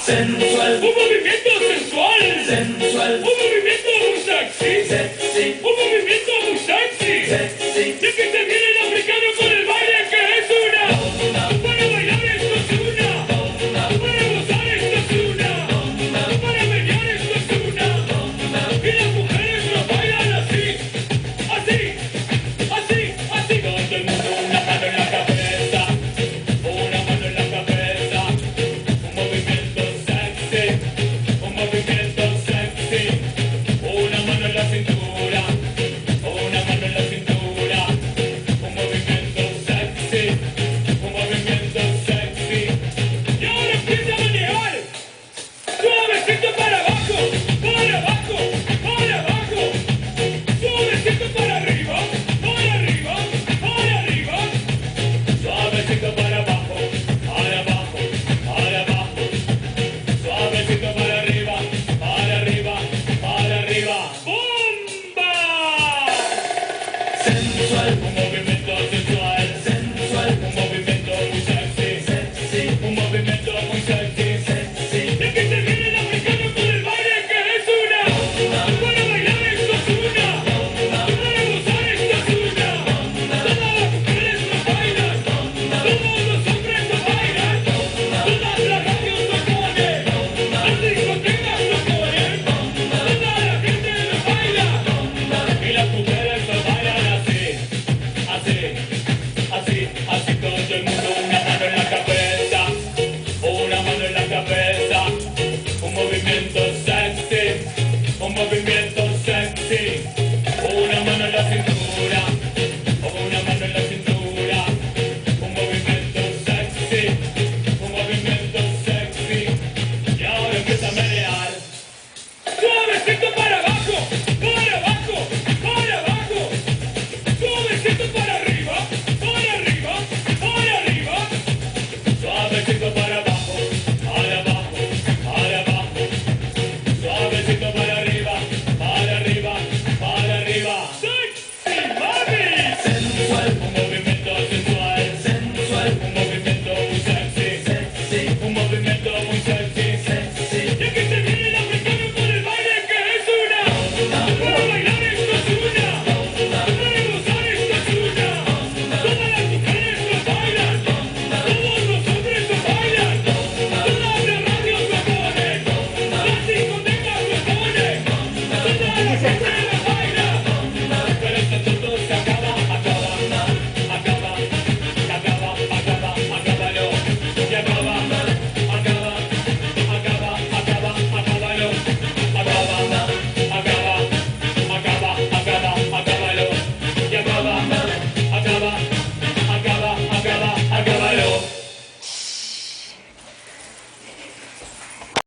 sensual, un movimiento sensual, sensual, un movimiento muy sexy, sexy, un movimiento muy sexy. sexy. Ya que se viene el africano con el baile que es una. Para bailar esto es una. Para gozar esto es una. Para menear esto es una. Y las mujeres lo bailan así, así, así, así. Todo el mundo una mano en la cabeza, una mano en la cabeza. Un movimiento sexy, un movimiento sexy. Una mano en la cintura, una mano en la cintura. Un movimiento sexy, un movimiento sexy. Y ahora empieza a manejar. Suavecito para abajo, para abajo, para abajo. Suavecito para arriba, para arriba, para arriba. Suavecito para abajo, para abajo, para abajo. Suavecito para arriba, para arriba, para arriba. ¡Bomba! Sensual, Un movimiento sensual, sensual, un movimiento muy sexy, sexy, un movimiento muy sexy. sexy. Ya que se viene el africano con el baile que es una. Para bailar esto es una. Para gozar esto es una. Todas las mujeres lo bailan. Todos los hombres lo bailan. Todas las radios lo ponen. Las discotecas lo ponen. Toda la gente lo baila. Y las mujeres lo bailan así. Así, así, así todo el mundo. Una mano en la cabeza. Una mano en la cabeza. Un movimiento sexy. Un movimiento sexy. Una mano en la cintura. Una mano en la cintura. Un movimiento sexy. Un movimiento sexy. Y ahora empieza a menear. Suavecito para abajo. Para abajo. Para abajo. Suavecito para arriba. Para arriba. Para arriba. Suavecito para